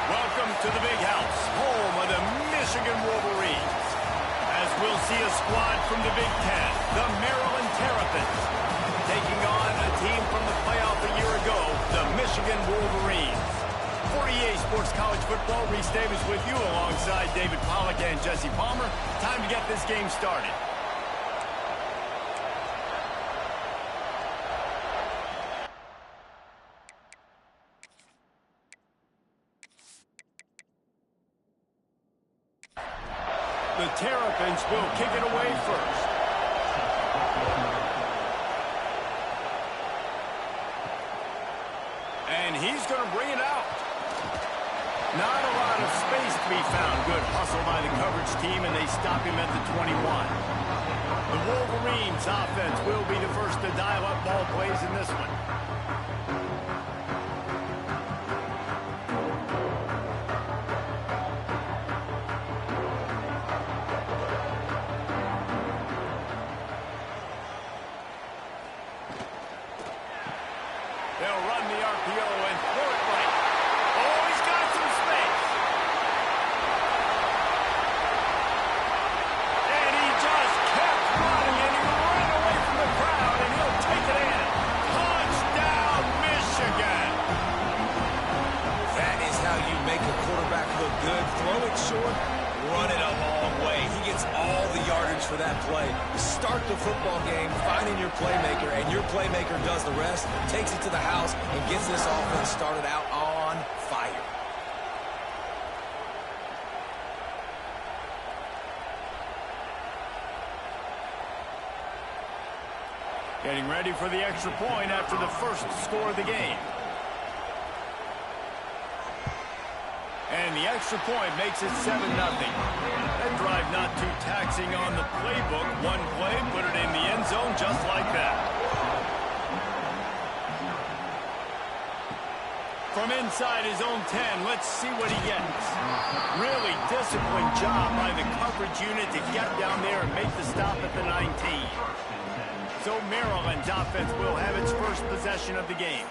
Welcome to the big house, home of the Michigan Wolverines. As we'll see a squad from the Big Ten, the Maryland Terrapins, taking on a team from the playoff a year ago, the Michigan Wolverines. For EA Sports College Football, Reese Davis with you alongside David Pollack and Jesse Palmer. Time to get this game started. The Terrapins will kick it away first. And he's going to bring it out. Not a lot of space to be found. Good hustle by the coverage team, and they stop him at the 21. The Wolverines offense will be the first to dial up ball plays in this one. They'll run the RPO and throw it right. Oh, he's got some space. And he just kept running, and he ran away from the crowd, and he'll take it in. Touchdown, Michigan. That is how you make a quarterback look good. Throw it short, run it a long way. He gets all the yardage for that play. Start the football game finding your playmaker, and your playmaker does the rest, takes it to the house, and gets this offense started out on fire. Getting ready for the extra point after the first score of the game. And the extra point makes it 7-0. That drive not too taxing on the playbook. One play, put it in the end zone just like that. From inside his own 10, let's see what he gets. Really disciplined job by the coverage unit to get down there and make the stop at the 19. So Maryland's offense will have its first possession of the game.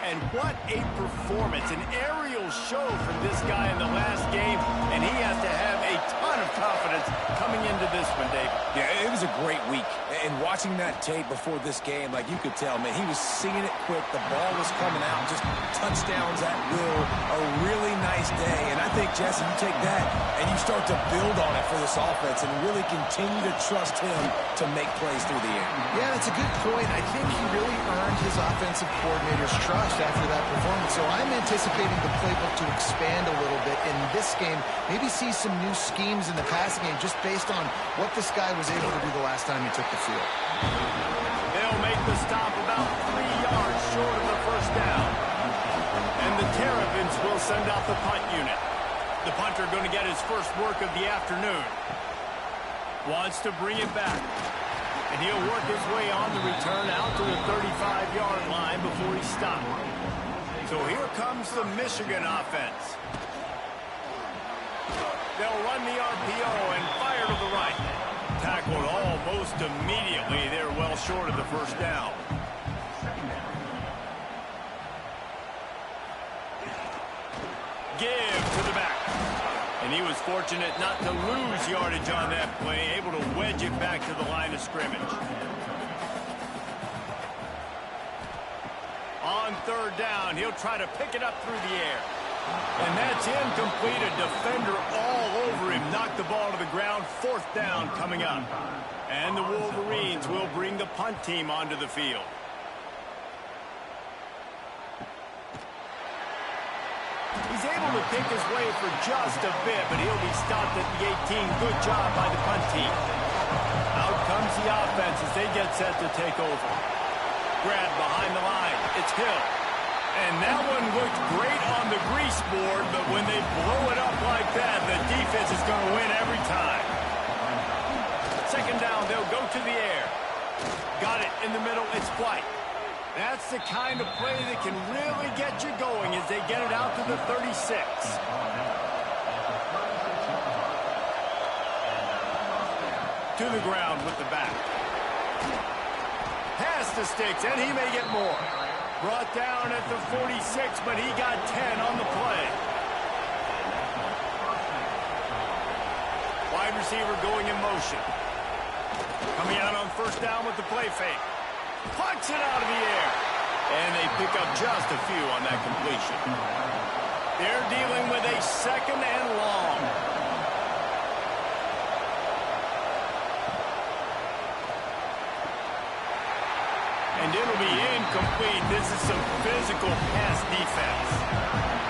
And what a performance, an aerial show from this guy in the last game, and he has to have a ton of confidence coming into this one, Dave. Yeah, it was a great week. And watching that tape before this game, like you could tell, man, he was seeing it quick. The ball was coming out, just touchdowns at will. A really nice day. And I think, Jesse, you take that and you start to build on it for this offense and really continue to trust him to make plays through the air. Yeah, that's a good point. I think he really earned his offensive coordinator's trust after that performance. So I'm anticipating the playbook to expand a little bit in this game. Maybe see some new schemes in the passing game just based on what this guy was able to do the last time he took the field. They'll make the stop about 3 yards short of the first down. And the Terrapins will send out the punt unit. The punter going to get his first work of the afternoon. Wants to bring it back. And he'll work his way on the return out to the 35-yard line before he stopped. So here comes the Michigan offense. They'll run the RPO and fire to the right. Tackled almost immediately. They're well short of the first down. Give to the back. And he was fortunate not to lose yardage on that play, able to wedge it back to the line of scrimmage. On third down, he'll try to pick it up through the air. And that's incomplete. A defender all over him. Knocked the ball to the ground. Fourth down coming up. And the Wolverines will bring the punt team onto the field. He's able to pick his way for just a bit, but he'll be stopped at the 18. Good job by the punt team. Out comes the offense as they get set to take over. Grab behind the line. It's Hill. And that one looked great on the grease board, but when they blow it up like that, the defense is going to win every time. Second down, they'll go to the air. Got it in the middle. It's White. That's the kind of play that can really get you going as they get it out to the 36. to the ground with the back. Past the sticks, and he may get more. Brought down at the 46, but he got 10 on the play. Wide receiver going in motion. Coming out on first down with the play fake. Punts it out of the air. And they pick up just a few on that completion. They're dealing with a second and long. And it'll be incomplete. This is some physical pass defense.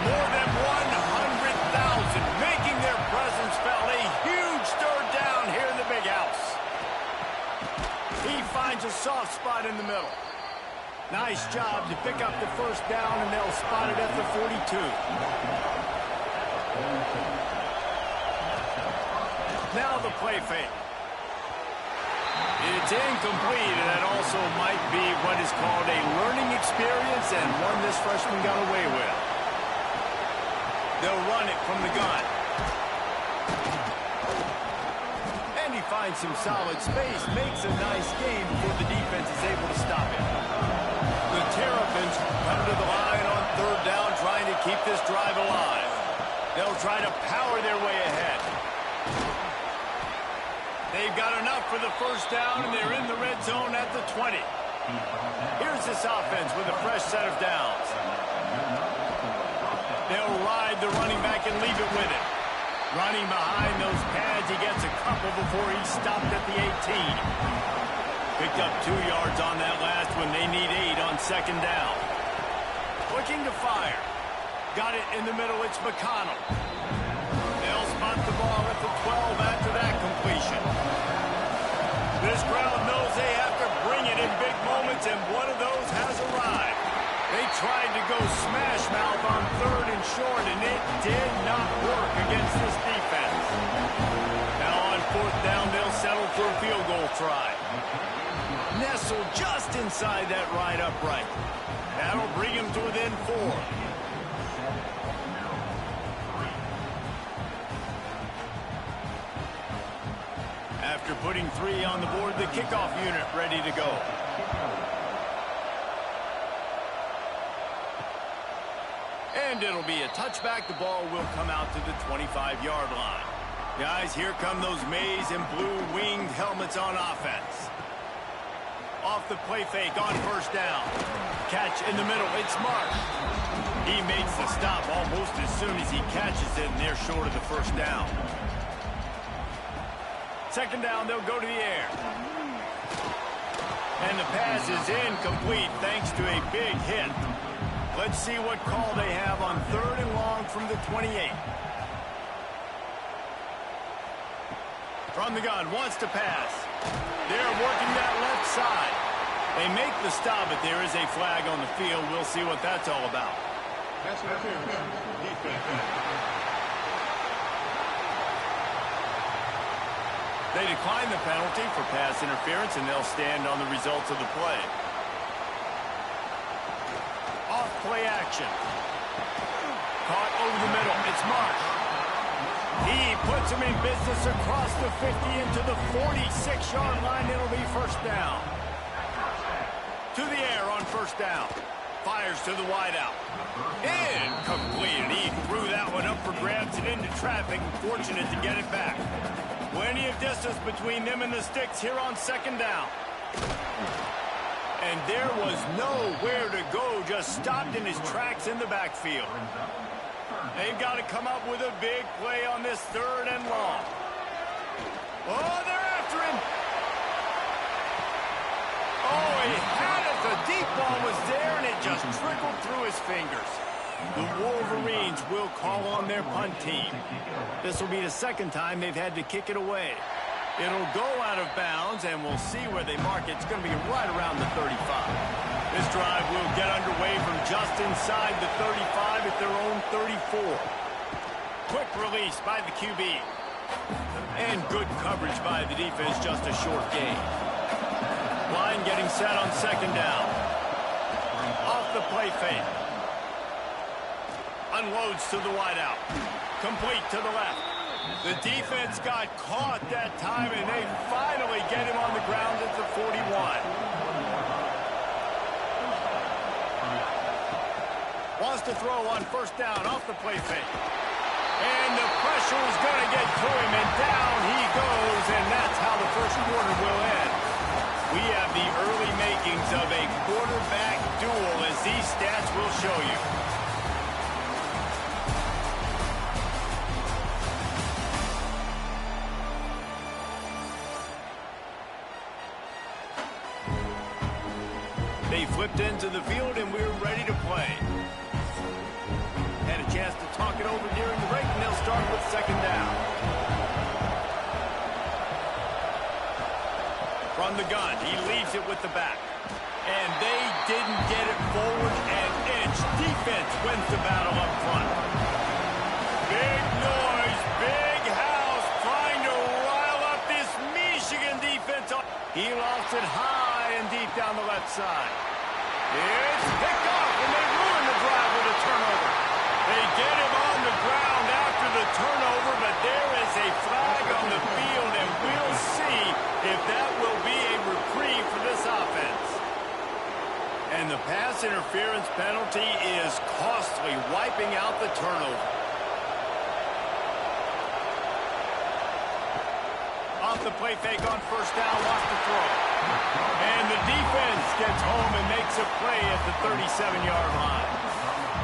More than 100,000 making their presence felt. A huge third down here in the big house. He finds a soft spot in the middle. Nice job to pick up the first down, and they'll spot it at the 42. Now the play fake. It's incomplete, and that also might be what is called a learning experience, and one this freshman got away with. They'll run it from the gun. And he finds some solid space, makes a nice game before the defense is able to stop him. The Terrapins come to the line on third down, trying to keep this drive alive. They'll try to power their way ahead. They've got enough for the first down, and they're in the red zone at the 20. Here's this offense with a fresh set of downs. They'll ride the running back and leave it with him. Running behind those pads, he gets a couple before he's stopped at the 18. Picked up 2 yards on that last one. They need 8 on second down. Looking to fire. Got it in the middle. It's McConnell. They'll spot the ball at the 12 after that completion. This crowd knows they have to bring it in big moments, and one of those has arrived. They tried to go smash mouth on third and short, and it did not work against this defense. Now on fourth down, they'll settle for a field goal try. Nestled just inside that right upright. That'll bring him to within 4. After putting 3 on the board, the kickoff unit ready to go. And it'll be a touchback. The ball will come out to the 25-yard line. Guys, here come those maize and blue winged helmets on offense. Off the play fake on first down. Catch in the middle. It's Mark. He makes the stop almost as soon as he catches it, and they're short of the first down. Second down, they'll go to the air. And the pass is incomplete thanks to a big hit. Let's see what call they have on third and long from the 28. From the gun, wants to pass. They're working that left side. They make the stop, but there is a flag on the field. We'll see what that's all about. They decline the penalty for pass interference, and they'll stand on the results of the play. Off play action. Caught over the middle. It's Marsh. He puts him in business across the 50 into the 46-yard line. It'll be first down. To the air on first down. Fires to the wideout. Incomplete. He threw that one up for grabs and into traffic. Fortunate to get it back. Plenty of distance between them and the sticks here on second down. And there was nowhere to go. Just stopped in his tracks in the backfield. They've got to come up with a big play on this third and long. Oh, they're after him. Oh, he had it. The deep ball was there, and it just trickled through his fingers. The Wolverines will call on their punt team. This will be the second time they've had to kick it away. It'll go out of bounds, and we'll see where they mark it. It's going to be right around the 35. This drive will get underway from just inside the 35 at their own 34. Quick release by the QB. And good coverage by the defense, just a short gain. Line getting set on second down. Off the play fake. Unloads to the wideout. Complete to the left. The defense got caught that time, and they finally get him on the ground at the 41. Wants to throw on first down off the play fake. And the pressure is going to get to him, and down he goes, and that's how the first quarter will end. We have the early makings of a quarterback duel, as these stats will show you. They flipped into the field, and we're ready to play. Had a chance to talk it over during the break, and they'll start with second down. From the gun, he leaves it with the back. And they didn't get it forward an inch. Defense wins the battle up front. Big noise, big house, trying to rile up this Michigan defense. He lost it high and deep down the left side. It's picked off, and they ruin the drive with a turnover. They get him on the ground after the turnover, but there is a flag on the field, and we'll see if that will be a reprieve for this offense. And the pass interference penalty is costly, wiping out the turnover. Off the play fake on first down, lost the throw. And the defense gets home and makes a play at the 37-yard line.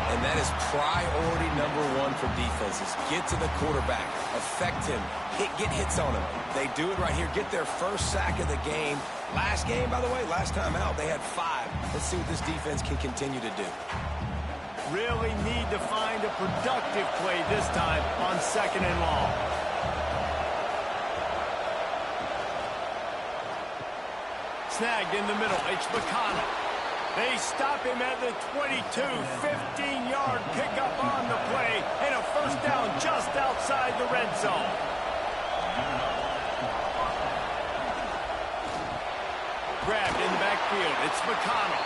And that is priority number one for defenses. Get to the quarterback, affect him, get hits on him. They do it right here, get their first sack of the game. Last game, by the way, last time out, they had 5. Let's see what this defense can continue to do. Really need to find a productive play this time on second and long. Snagged in the middle, it's McConnell. They stop him at the 22, 15-yard pickup on the play, and a first down just outside the red zone. Grabbed in the backfield, it's McConnell.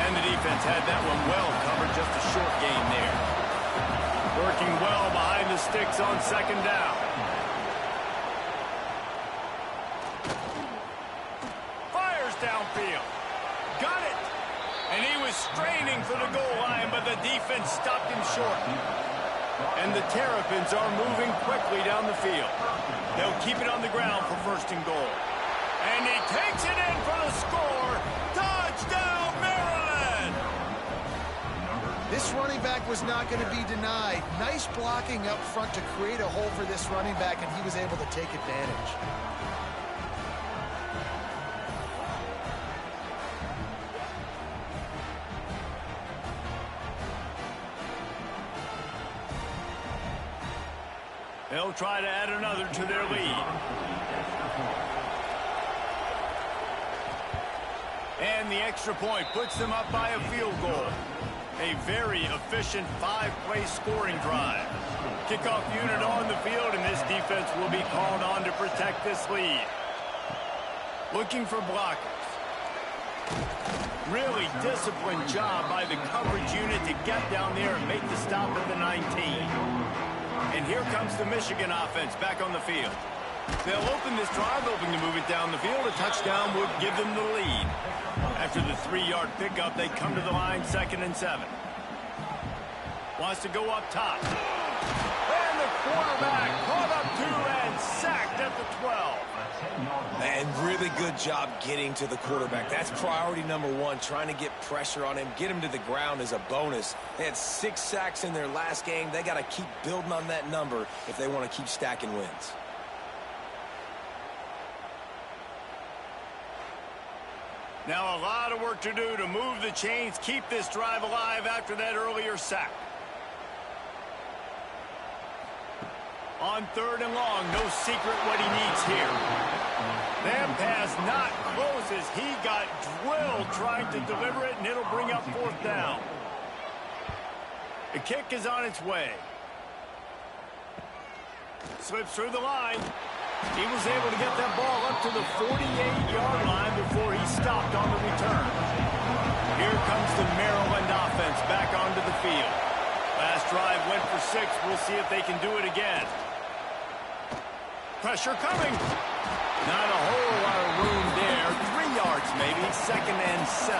And the defense had that one well covered, just a short gain there. Working well behind the sticks on second down. Fires downfield. Got it! And he was straining for the goal line, but the defense stopped him short. And the Terrapins are moving quickly down the field. They'll keep it on the ground for first and goal. And he takes it in for the score. Touchdown, Maryland! This running back was not going to be denied. Nice blocking up front to create a hole for this running back, and he was able to take advantage. They'll try to add another to their lead. And the extra point puts them up by a field goal. A very efficient 5-play scoring drive. Kickoff unit on the field, and this defense will be called on to protect this lead. Looking for blockers. Really disciplined job by the coverage unit to get down there and make the stop at the 19. And here comes the Michigan offense back on the field. They'll open this drive, hoping to move it down the field. A touchdown would give them the lead. After the 3-yard pickup, they come to the line, 2nd and 7. Wants to go up top. And the quarterback caught up to and sacked at the 12. And really good job getting to the quarterback. That's priority number one, trying to get pressure on him. Get him to the ground as a bonus. They had 6 sacks in their last game. They got to keep building on that number if they want to keep stacking wins. Now a lot of work to do to move the chains, keep this drive alive after that earlier sack. On 3rd and long, no secret what he needs here. That pass not close as he got drilled trying to deliver it, and it'll bring up 4th down. The kick is on its way. Slips through the line. He was able to get that ball up to the 48-yard line before he stopped on the return. Here comes the Maryland offense back onto the field. Last drive went for 6. We'll see if they can do it again. Pressure coming. Not a whole lot of room there. 3 yards maybe. 2nd and 7.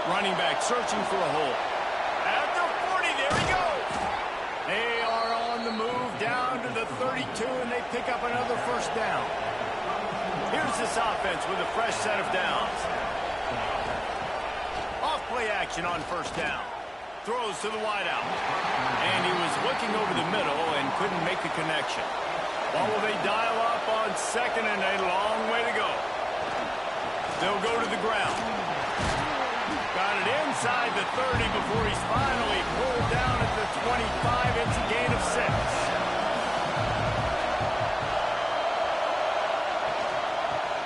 Running back searching for a hole. At the 40, there he goes. They are on the move down to the 32, and they pick up another 1st down. Here's this offense with a fresh set of downs. Off-play action on 1st down. Throws to the wideout. And he was looking over the middle and couldn't make the connection. What will they dial up on 2nd and a long way to go? They'll go to the ground. Got it inside the 30 before he's finally pulled down at the 25. It's a gain of 6.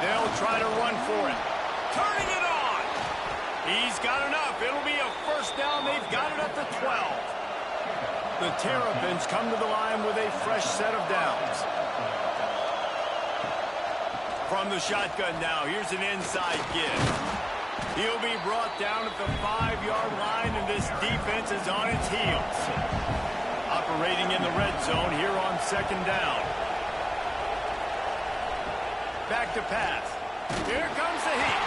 They'll try to run for it. Turning it on. He's got enough. It'll be a 1st down. They've got it at the 12. The Terrapins come to the line with a fresh set of downs. From the shotgun now, here's an inside give. He'll be brought down at the 5-yard line, and this defense is on its heels. Operating in the red zone here on 2nd down. Back to pass. Here comes the heat.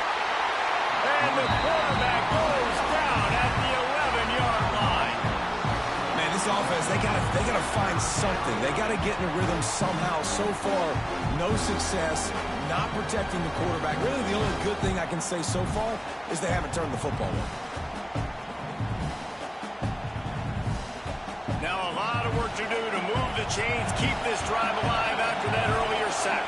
And the quarterback goes down at the 11-yard line. Man, this offense, they gotta find something. They gotta get in a rhythm somehow. So far, no success, not protecting the quarterback. Really, the only good thing I can say so far is they haven't turned the football over. Now a lot of work to do to move the chains, keep this drive alive after that earlier sack.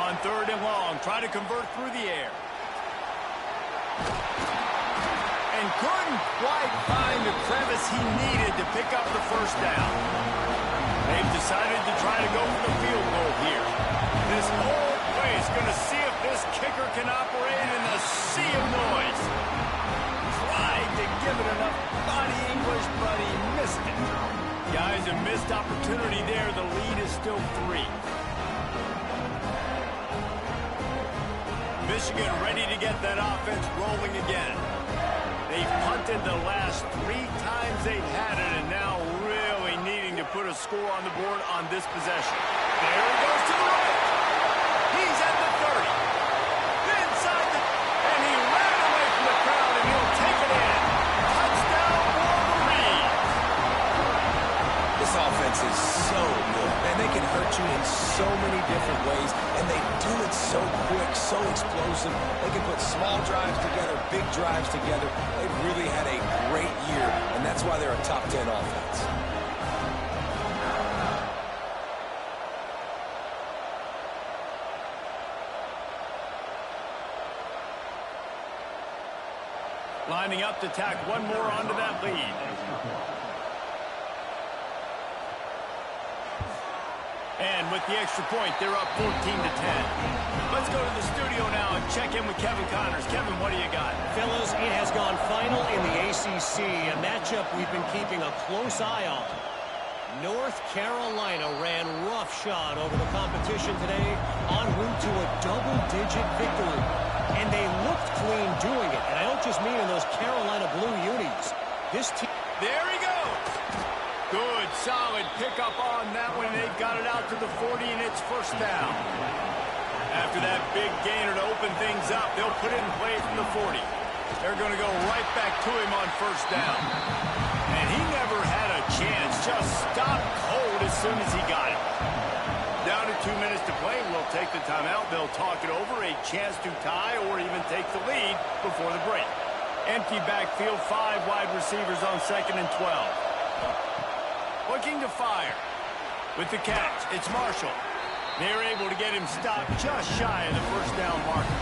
On 3rd and long, try to convert through the air. And couldn't quite find the crevice he needed to pick up the 1st down. They've decided to try to go for the field goal here. This whole play is going to see if this kicker can operate in a sea of noise. Tried to give it enough body English, but he missed it. Guys, a missed opportunity there. The lead is still 3. Michigan ready to get that offense rolling again. They've punted the last 3 times they've had it, and now really needing to put a score on the board on this possession. There he goes to the right. He's at the 30. Inside the... And he ran away from the crowd, and he'll take it in. Touchdown, Wolverines. This offense is so good, and they can hurt you in so many different ways, and they do it so quick, so explosive. They can put small drives together, big drives together. They've really had a great year, and that's why they're a top 10 offense. Lining up to tack one more onto that lead. And with the extra point, they're up 14-10. Let's go to the studio now and check in with Kevin Connors. Kevin, what do you got? Fellas, it has gone final in the ACC, a matchup we've been keeping a close eye on. North Carolina ran roughshod over the competition today en route to a double-digit victory. And they looked clean doing it. And I don't just mean in those Carolina blue unis. This team... There he goes! Good, solid pickup on that one. They've got it out to the 40, and it's 1st down. After that big gainer to open things up, they'll put it in play from the 40. They're going to go right back to him on 1st down. And he never had a chance. Just stopped cold as soon as he got it. Down to 2 minutes to play. We'll take the timeout. They'll talk it over. A chance to tie or even take the lead before the break. Empty backfield, 5 wide receivers on 2nd and 12. Looking to fire. With the catch, it's Marshall. They're able to get him stopped just shy of the 1st down marker.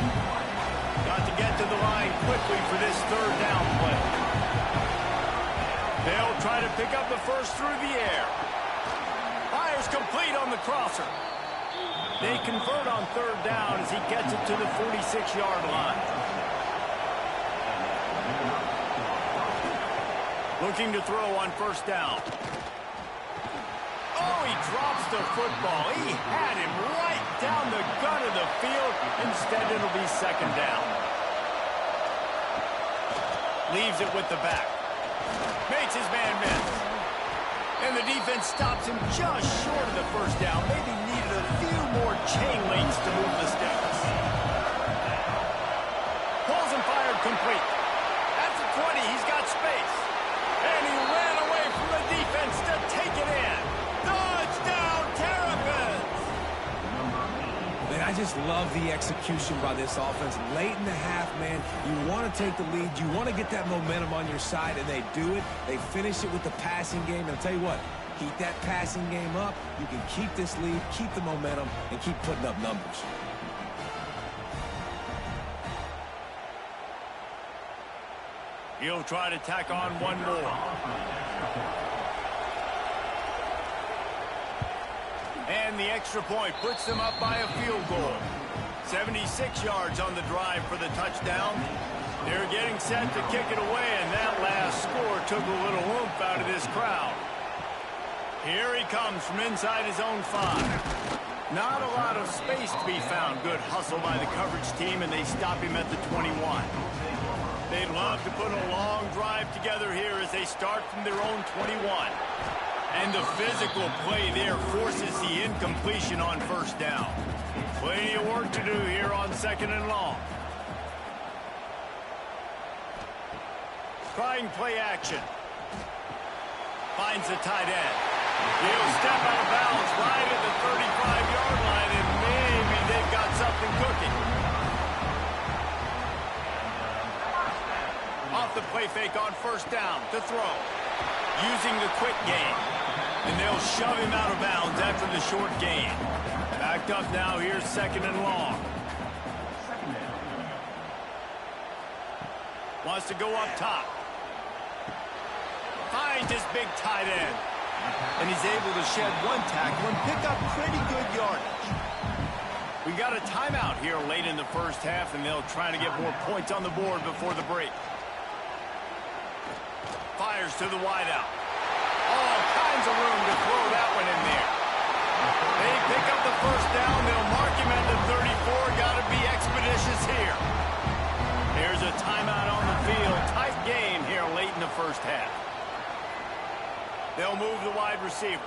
Got to get to the line quickly for this 3rd down play. They'll try to pick up the 1st through the air. Fires complete on the crosser. They convert on 3rd down as he gets it to the 46-yard line. Looking to throw on 1st down. Oh, he drops the football. He had him right down the gut of the field. Instead, it'll be 2nd down. Leaves it with the back. Makes his man miss. And the defense stops him just short of the first down. Maybe needed a few more chain links to move the sticks. Pulls and fired complete. At the 20, he's got space. And he ran away from the defense to take it in. Touchdown, Terrapins! Man, I just love the execution by this offense. Late in the half, man, you want to take the lead. You want to get that momentum on your side, and they do it. They finish it with the passing game. And I'll tell you what, keep that passing game up. You can keep this lead, keep the momentum, and keep putting up numbers. He'll try to tack on one more. And the extra point puts them up by a field goal. 76 yards on the drive for the touchdown. They're getting set to kick it away, and that last score took a little oomph out of this crowd. Here he comes from inside his own 5. Not a lot of space to be found. Good hustle by the coverage team, and they stop him at the 21. They'd love to put a long drive together here as they start from their own 21. And the physical play there forces the incompletion on first down. Plenty of work to do here on 2nd and long. Trying play action. Finds the tight end. He'll step out of bounds right at the 35-yard line, and maybe they've got something cooking. Off the play fake on first down to throw. Using the quick game. And they'll shove him out of bounds after the short gain. Backed up now, here's 2nd and long. Wants to go up top. Finds his big tight end. And he's able to shed one tackle and pick up pretty good yardage. We got a timeout here late in the first half, and they'll try to get more points on the board before the break. Fires to the wideout. All kinds of room to throw that one in there. They pick up the first down. They'll mark him at the 34. Got to be expeditious here. There's a timeout on the field. Tight game here late in the first half. They'll move the wide receiver.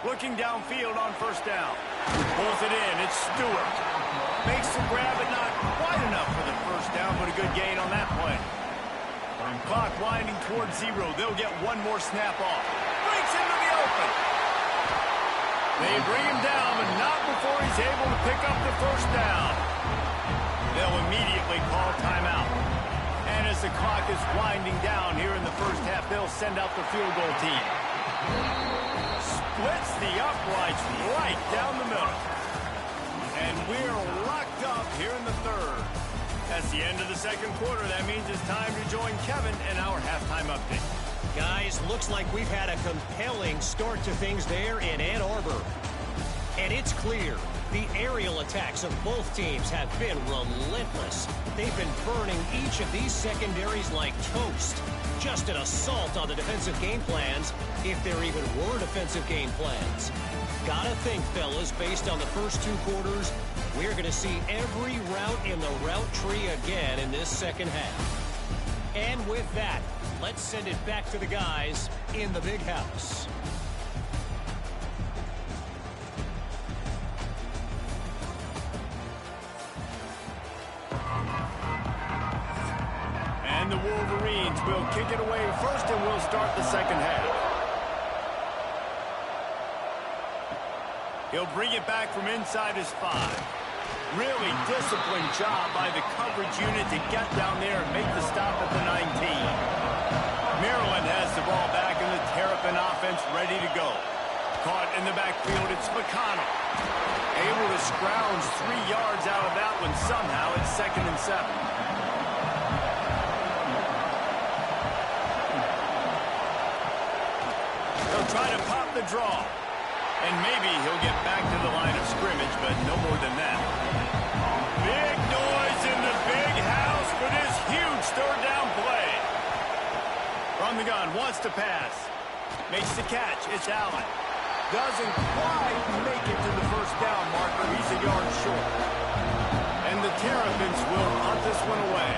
Looking downfield on first down. Pulls it in. It's Stewart. Makes the grab, but not quite enough for the first down, but a good gain on that play. Clock winding towards 0. They'll get one more snap off. Breaks into the open. They bring him down, but not before he's able to pick up the first down. They'll immediately call timeout. And as the clock is winding down here in the first half, they'll send out the field goal team. Splits the uprights right down the middle. And we're locked up here in the third. That's the end of the second quarter. That means it's time to join Kevin and our halftime update. Guys, looks like we've had a compelling start to things there in Ann Arbor. And it's clear the aerial attacks of both teams have been relentless. They've been burning each of these secondaries like toast. Just an assault on the defensive game plans, if there even were defensive game plans. Gotta think, fellas, based on the first 2 quarters, we're going to see every route in the route tree again in this second half. And with that, let's send it back to the guys in the big house. And the Wolverines will kick it away first, and we'll start the second half. He'll bring it back from inside his 5. Really disciplined job by the coverage unit to get down there and make the stop at the 19. Maryland has the ball back, and the Terrapin offense ready to go. Caught in the backfield, it's McConnell. Able to scrounge 3 yards out of that one somehow. It's 2nd and 7. They'll try to pop the draw. And maybe he'll get back to the line of scrimmage, but no more than that. Big noise in the big house for this huge third down play. From the gun, wants to pass. Makes the catch. It's Allen. Doesn't quite make it to the first down marker. He's a yard short. And the Terrapins will put this one away.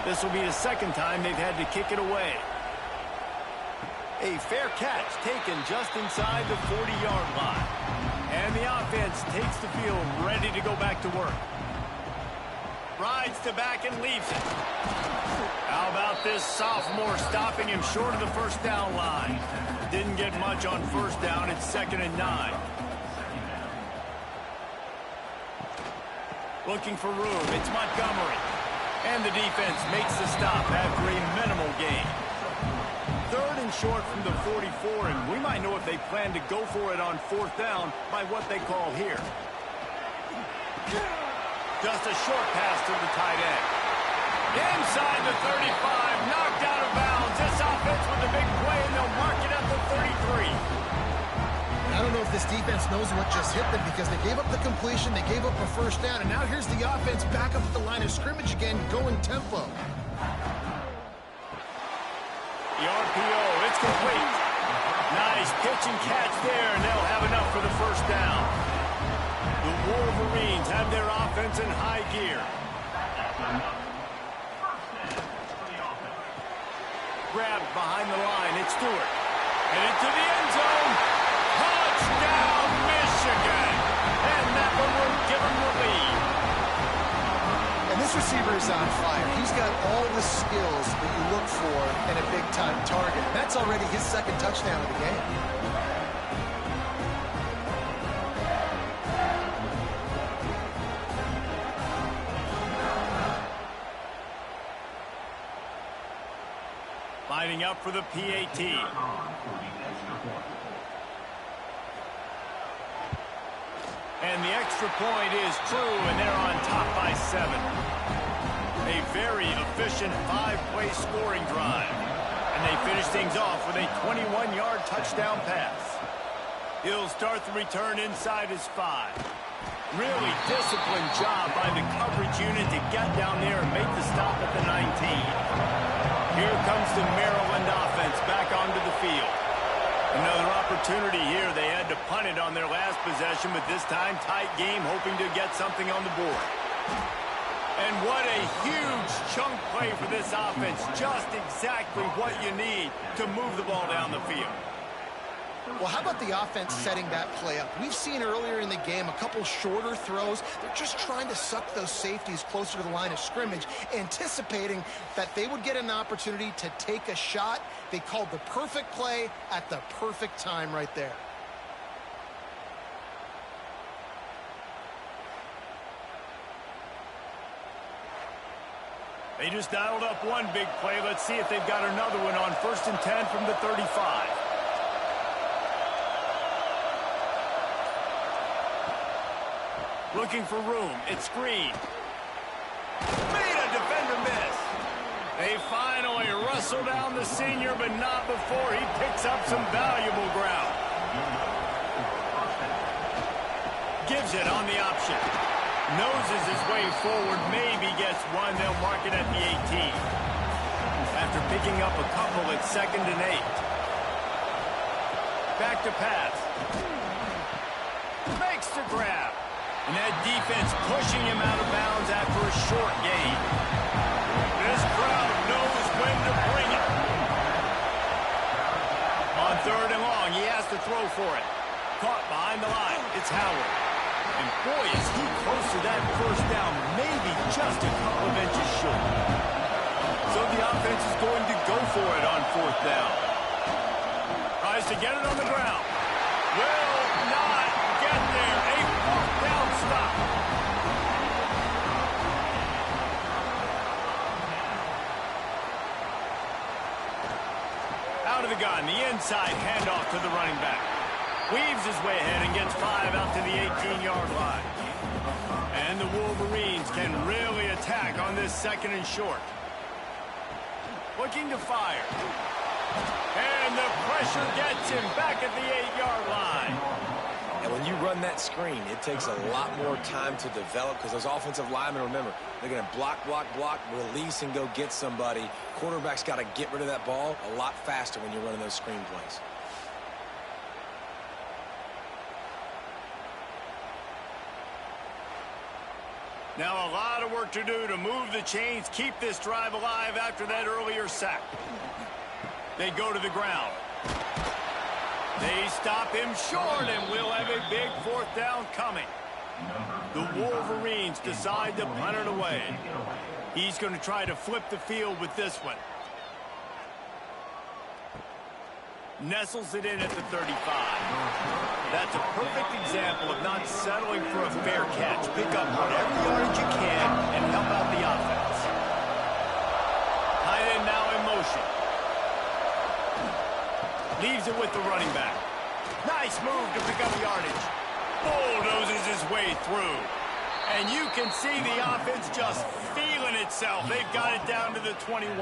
This will be the second time they've had to kick it away. A fair catch taken just inside the 40-yard line. And the offense takes the field ready to go back to work. Rides to back and leaves it. How about this sophomore stopping him short of the first down line? Didn't get much on first down. It's 2nd and 9. Looking for room. It's Montgomery. And the defense makes the stop after a minimal gain. 3rd and short from the 44, and we might know if they plan to go for it on 4th down by what they call here. Just a short pass to the tight end. Inside the 35, knocked out of bounds. This offense with a big play, and they'll mark it at the 33. I don't know if this defense knows what just hit them because they gave up the completion, they gave up a first down, and now here's the offense back up at the line of scrimmage again, going tempo. The RPO, it's complete. Nice pitch and catch there, and they'll have enough for the first down. The Wolverines have their offense in high gear. Grabbed behind the line, it's Stewart. Headed to the end zone. Touchdown, Michigan! And that one will give them the lead. And this receiver is on fire. He's got all the skills that you look for in a big-time target. That's already his 2nd touchdown of the game. Lining up for the PAT. And the extra point is true, and they're on top by 7. A very efficient 5-play scoring drive. And they finish things off with a 21-yard touchdown pass. He'll start the return inside his 5. Really disciplined job by the coverage unit to get down there and make the stop at the 19. Here comes the Maryland offense back onto the field. Another opportunity here. They had to punt it on their last possession, but this time tight game, hoping to get something on the board. And what a huge chunk play for this offense. Just exactly what you need to move the ball down the field. Well, how about the offense setting that play up? We've seen earlier in the game a couple shorter throws. They're just trying to suck those safeties closer to the line of scrimmage, anticipating that they would get an opportunity to take a shot. They called the perfect play at the perfect time right there. They just dialed up one big play. Let's see if they've got another one on 1st and 10 from the 35. Looking for room. It's screen. Made a defender miss. They finally wrestle down the senior, but not before he picks up some valuable ground. Gives it on the option. Noses his way forward, maybe gets one. They'll mark it at the 18. After picking up a couple, it's 2nd and 8. Back to pass. Makes the grab. And that defense pushing him out of bounds after a short gain. This crowd knows when to bring it. On 3rd and long, he has to throw for it. Caught behind the line. It's Howard. And boy, is he close to that first down, maybe just a couple of inches short. So the offense is going to go for it on 4th down. Tries to get it on the ground. Will not get there. A 4th down stop. Out of the gun, the inside handoff to the running back. Weaves his way ahead and gets 5 out to the 18-yard line. And the Wolverines can really attack on this 2nd and short. Looking to fire. And the pressure gets him back at the 8-yard line. And when you run that screen, it takes a lot more time to develop because those offensive linemen, remember, they're going to block, release, and go get somebody. Quarterback's got to get rid of that ball a lot faster when you're running those screen plays. Now a lot of work to do to move the chains, keep this drive alive after that earlier sack. They go to the ground. They stop him short, and we'll have a big 4th down coming. The Wolverines decide to punt it away. He's going to try to flip the field with this one. Nestles it in at the 35. That's a perfect example of not settling for a fair catch. Pick up whatever yardage you can and help out the offense. Tight end now in motion. Leaves it with the running back. Nice move to pick up yardage. Bulldozes his way through. And you can see the offense just feeling itself. They've got it down to the 21.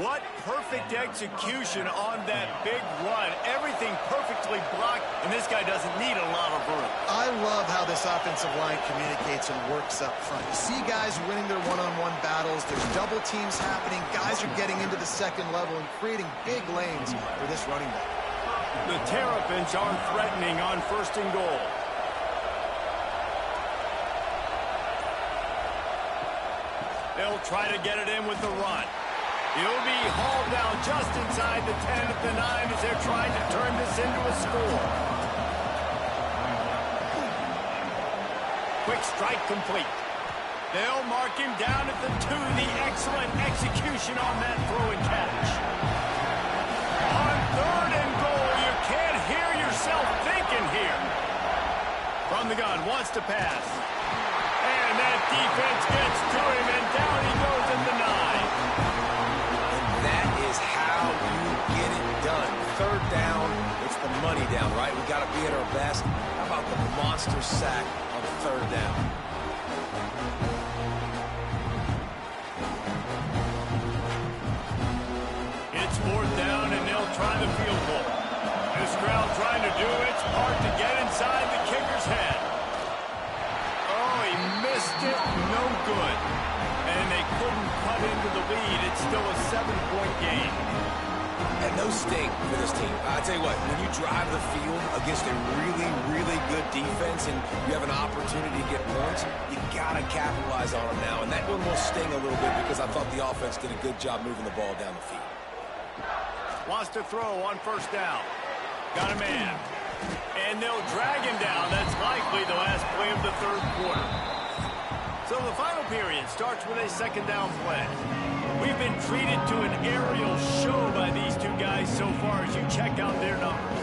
What perfect execution on that big run. Everything perfectly blocked, and this guy doesn't need a lot of room. I love how this offensive line communicates and works up front. You see guys winning their one-on-one battles. There's double teams happening. Guys are getting into the second level and creating big lanes for this running back. The Terrapins are threatening on 1st and goal. They'll try to get it in with the run. He'll be hauled down just inside the 10 at the 9 as they're trying to turn this into a score. Quick strike complete. They'll mark him down at the 2. The excellent execution on that throw and catch. On 3rd and goal, you can't hear yourself thinking here. From the gun, wants to pass. And that defense gets to him, and down he goes in the 9. That is how you get it done. 3rd down, it's the money down, right? We got to be at our best. How about the monster sack on 3rd down? It's 4th down, and they'll try the field goal. This crowd trying to do its part to get inside the kicker's head. Oh, he missed it. No good. And they couldn't cut into the lead. It's still a 7-point game. And no sting for this team. I tell you what, when you drive the field against a really, really good defense and you have an opportunity to get points, you got to capitalize on them now. And that one will sting a little bit because I thought the offense did a good job moving the ball down the field. Wants to throw on 1st down. Got a man. And they'll drag him down. That's likely the last play of the 3rd quarter. So the final period starts with a 2nd down play. We've been treated to an aerial show by these two guys so far as you check out their numbers.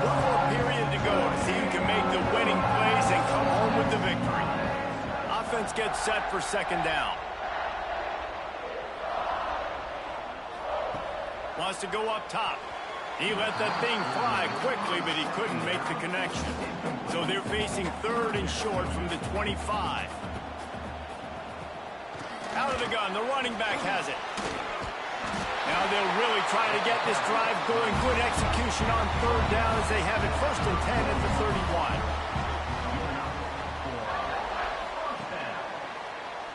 One more period to go to see who can make the winning plays and come home with the victory. Offense gets set for 2nd down. Wants to go up top. He let that thing fly quickly, but he couldn't make the connection. So they're facing 3rd and short from the 25. Out of the gun, the running back has it. Now they'll really try to get this drive going. Good execution on 3rd down as they have it 1st and 10 at the 31.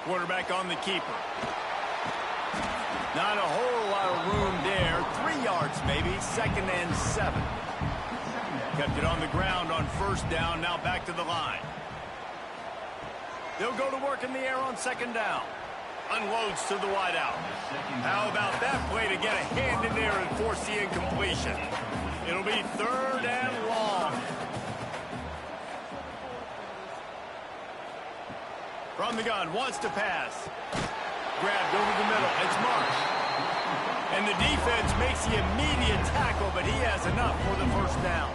Quarterback on the keeper. Not a whole lot of room there. 3 yards maybe. 2nd and 7. Kept it on the ground on 1st down. Now back to the line. They'll go to work in the air on 2nd down. Unloads to the wideout. How about that play to get a hand in there and force the incompletion? It'll be 3rd and long. From the gun, wants to pass. Grabbed over the middle. It's marked. And the defense makes the immediate tackle, but he has enough for the 1st down.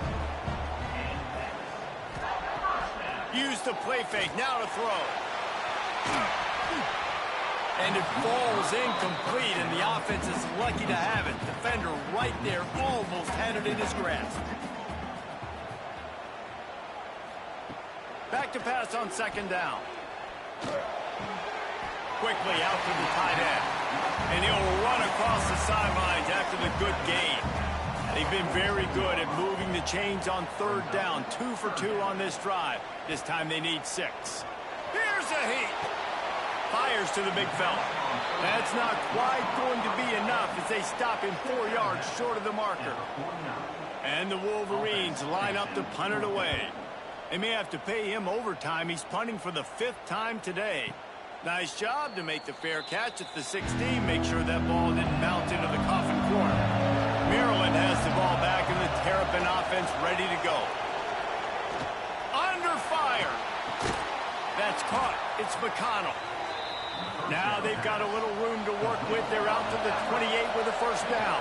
Use the play fake. Now to throw. And it falls incomplete, and the offense is lucky to have it. Defender right there almost had it in his grasp. Back to pass on 2nd down. Quickly out to the tight end. And he'll run across the sidelines after the good gain. They've been very good at moving the chains on 3rd down. 2 for 2 on this drive. This time they need 6. Here's a heat. Fires to the big fella. That's not quite going to be enough as they stop him 4 yards short of the marker. And the Wolverines line up to punt it away. They may have to pay him overtime. He's punting for the 5th time today. Nice job to make the fair catch at the 16. Make sure that ball didn't bounce into the coffin corner. Maryland has the ball back and the Terrapin offense ready to go. Under fire. That's caught. It's McConnell. Now they've got a little room to work with. They're out to the 28 with a first down.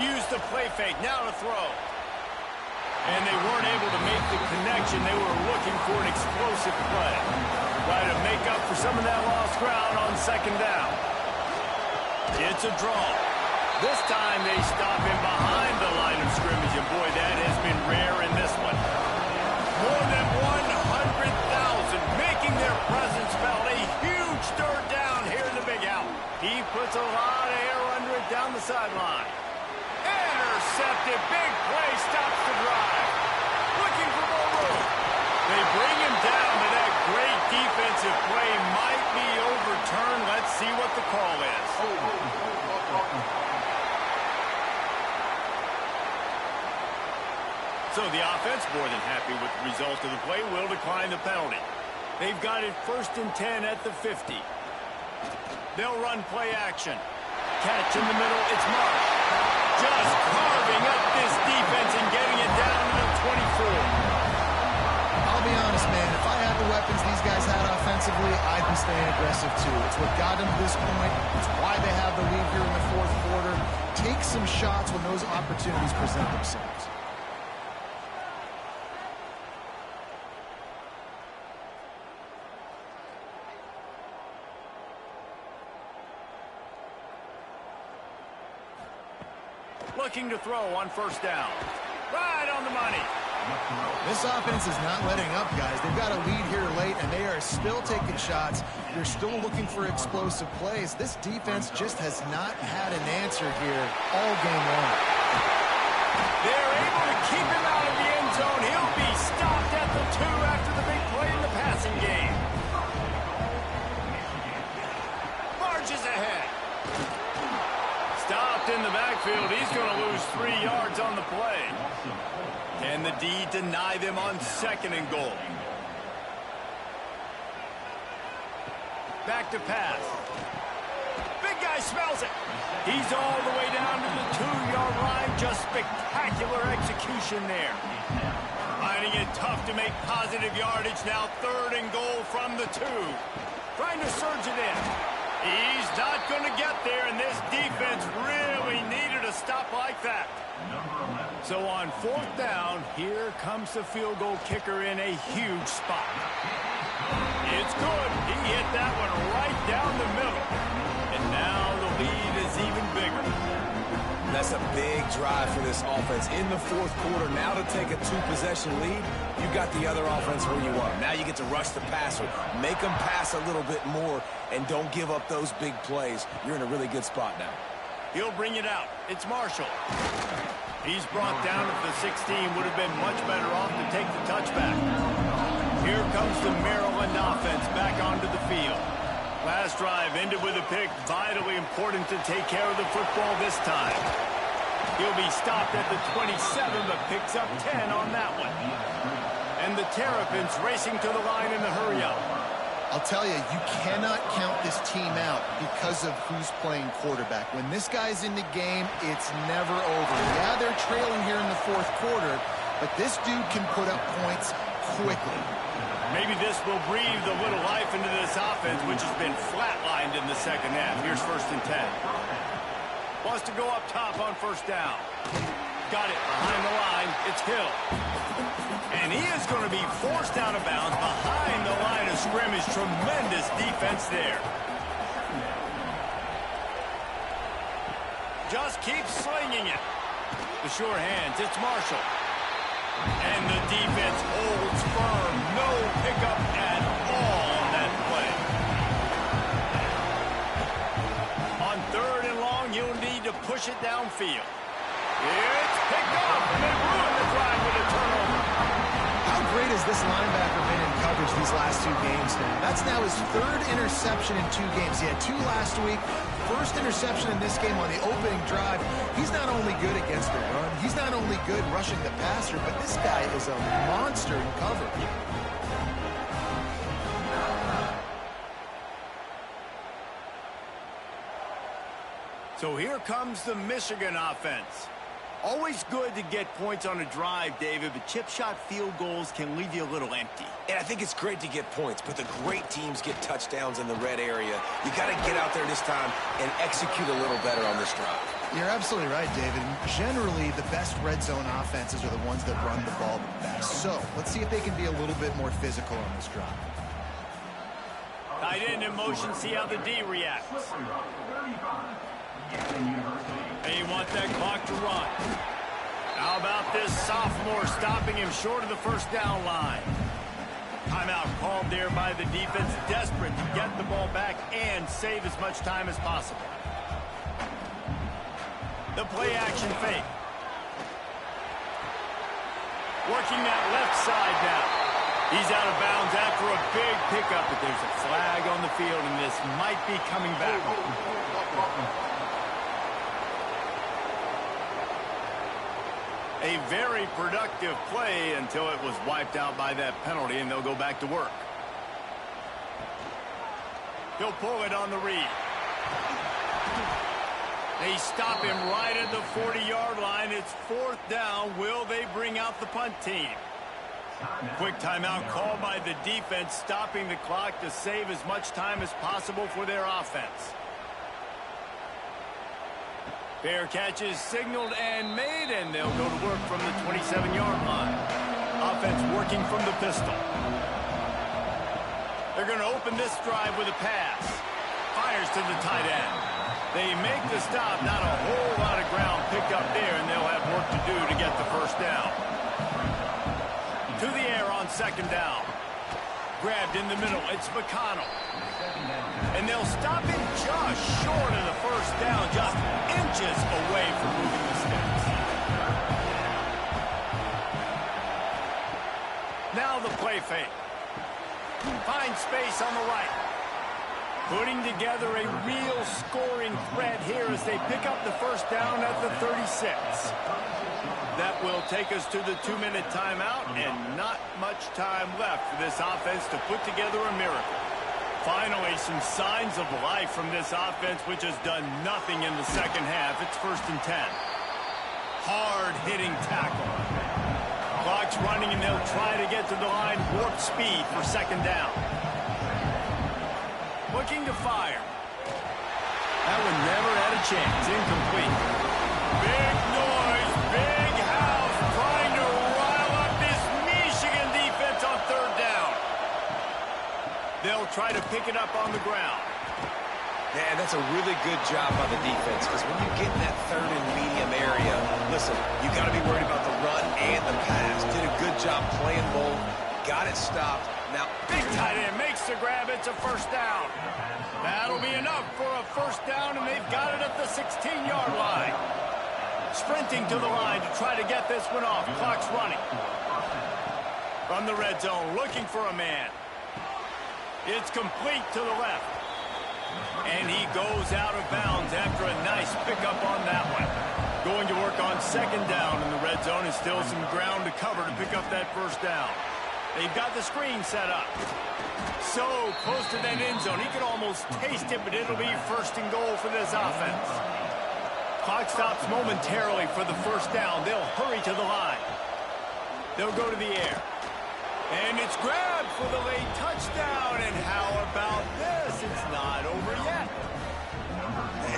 Use the play fake. Now to throw. And they weren't able to make the connection. They were looking for an explosive play. Try to make up for some of that lost ground on second down. It's a draw. This time they stop him behind the line of scrimmage. And boy, that has been rare in this one. More than 100,000 making their presence felt. A huge third down here in the big house. He puts a lot of air under it down the sideline. Intercepted. Big play. Stops the drive. Looking for more room. They bring him down, but that great defensive play might be overturned. Let's see what the call is. So the offense, more than happy with the result of the play, will decline the penalty. They've got it 1st and 10 at the 50. They'll run play action. Catch in the middle. It's Marsh. Just carving up this defense and getting it down to the 24. I'll be honest, man. If I had the weapons these guys had offensively, I'd be staying aggressive too. It's what got them to this point. It's why they have the lead here in the 4th quarter. Take some shots when those opportunities present themselves. Looking to throw on first down. Right on the money. This offense is not letting up, guys. They've got a lead here late, and they are still taking shots. They're still looking for explosive plays. This defense just has not had an answer here all game long. They're able to keep him out of the end zone. He'll be stopped at the 2 after the big play in the passing game. Marches ahead. Stopped in the backfield. He's going to lose 3 yards on the play. Can the D deny them on 2nd and goal? Back to pass. Big guy smells it. He's all the way down to the 2-yard line. Just spectacular execution there. Finding it tough to make positive yardage. Now 3rd and goal from the 2. Trying to surge it in. He's not going to get there, and this defense really needed a stop like that. So on 4th down, here comes the field goal kicker in a huge spot. It's good. He hit that one right down the middle. And now the lead is even bigger. That's a big drive for this offense in the 4th quarter. Now to take a 2-possession lead, you got the other offense where you want them. Now you get to rush the passer, make them pass a little bit more, and don't give up those big plays. You're in a really good spot now. He'll bring it out. It's Marshall. He's brought down at the 16. Would have been much better off to take the touchback. Here comes the Maryland offense back onto the field. Last drive ended with a pick. Vitally important to take care of the football this time. He'll be stopped at the 27, but picks up 10 on that one. And the Terrapins racing to the line in the hurry-up. I'll tell you, you cannot count this team out because of who's playing quarterback. When this guy's in the game, it's never over. Yeah, they're trailing here in the 4th quarter, but this dude can put up points quickly. Maybe this will breathe a little life into this offense, which has been flatlined in the 2nd half. Here's 1st and 10. Wants to go up top on first down. Got it behind the line. It's Hill. And he is going to be forced out of bounds behind the line of scrimmage. Tremendous defense there. Just keeps slinging it. The sure hands. It's Marshall. And the defense holds firm. No pickup at all on that play. On 3rd and long, you'll need to push it downfield. It's picked up, and they ruin the drive with a turnover. How How great has this linebacker been in coverage these last 2 games now? That's now his 3rd interception in 2 games. He had 2 last week. First interception in this game on the opening drive. He's not only good against the run, he's not only good rushing the passer, but this guy is a monster in coverage. So here comes the Michigan offense. Always good to get points on a drive, David, but chip shot field goals can leave you a little empty. And I think it's great to get points, but the great teams get touchdowns in the red area. You got to get out there this time and execute a little better on this drive. You're absolutely right, David. Generally, the best red zone offenses are the ones that run the ball the best. So let's see if they can be a little bit more physical on this drive. Tight end in motion, see how the D reacts. They want that clock to run. How about this sophomore stopping him short of the first down line? Timeout called there by the defense, desperate to get the ball back and save as much time as possible. The play action fake. Working that left side now. He's out of bounds after a big pickup, but there's a flag on the field, and this might be coming back. A very productive play until it was wiped out by that penalty, and they'll go back to work. He'll pull it on the read. They stop him right at the 40-yard line. It's 4th down. Will they bring out the punt team? Quick timeout called by the defense, stopping the clock to save as much time as possible for their offense. Fair catch is signaled and made, and they'll go to work from the 27-yard line. Offense working from the pistol. They're going to open this drive with a pass. Fires to the tight end. They make the stop, not a whole lot of ground picked up there, and they'll have work to do to get the first down. To the air on 2nd down. Grabbed in the middle, it's McConnell. And they'll stop him just short of the first down, just inches away from moving the sticks. Now the play fake. Finds space on the right. Putting together a real scoring threat here as they pick up the first down at the 36. That will take us to the 2-minute timeout, and not much time left for this offense to put together a miracle. Finally, some signs of life from this offense, which has done nothing in the second half. It's 1st and 10. Hard-hitting tackle. Clock's running, and they'll try to get to the line. Warp speed for 2nd down. Looking to fire. That one never had a chance. Incomplete. Big noise, big house, trying to rile up this Michigan defense on 3rd down. They'll try to pick it up on the ground. Yeah, that's a really good job by the defense, because when you get in that 3rd and medium area, listen, you got to be worried about the run and the pass. Did a good job playing both. Got it stopped. Now, big tight end makes the grab. It's a first down. That'll be enough for a first down, and they've got it at the 16-yard line. Sprinting to the line to try to get this one off. Clock's running. From the red zone, looking for a man. It's complete to the left. And he goes out of bounds after a nice pickup on that one. Going to work on 2nd down in the red zone, and still some ground to cover to pick up that first down. They've got the screen set up. So close to that end zone. He could almost taste it, but it'll be 1st and goal for this offense. Clock stops momentarily for the first down. They'll hurry to the line. They'll go to the air. And it's grabbed for the late touchdown. And how about this? It's not over yet.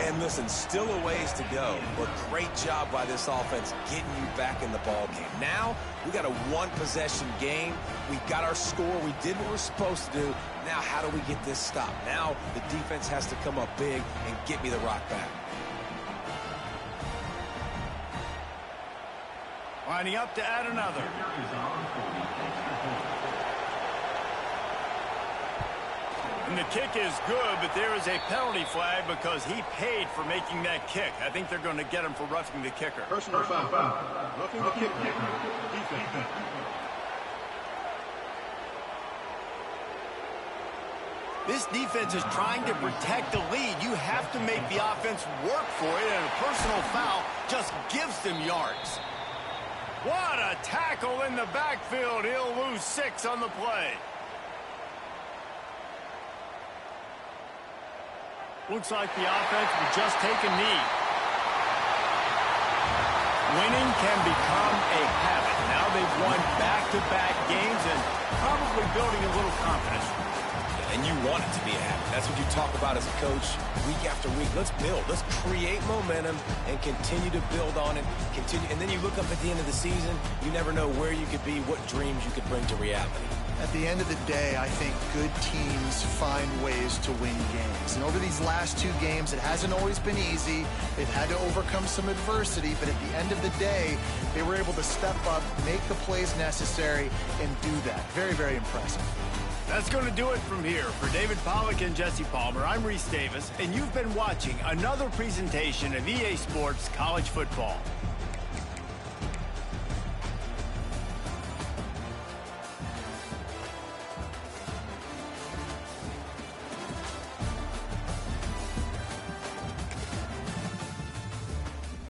And listen, still a ways to go, but great job by this offense getting you back in the ball game. Now, we got a 1-possession game. We got our score. We did what we're supposed to do. Now, how do we get this stop? Now, the defense has to come up big and get me the rock back. Lining up to add another. And the kick is good, but there is a penalty flag because he paid for making that kick. I think they're going to get him for roughing the kicker. Personal foul. Roughing the kicker. Defense. This defense is trying to protect the lead. You have to make the offense work for it, and a personal foul just gives them yards. What a tackle in the backfield. He'll lose 6 on the play. Looks like the offense will just take a knee. Winning can become a habit. Now they've won back-to-back games and probably building a little confidence. And you want it to be a habit. That's what you talk about as a coach week after week. Let's build. Let's create momentum and continue to build on it. And then you look up at the end of the season, you never know where you could be, what dreams you could bring to reality. At the end of the day, I think good teams find ways to win games. And over these last 2 games, it hasn't always been easy. They've had to overcome some adversity, but at the end of the day, they were able to step up, make the plays necessary, and do that. Very, very impressive. That's going to do it from here. For David Pollack and Jesse Palmer, I'm Reese Davis, and you've been watching another presentation of EA Sports College Football.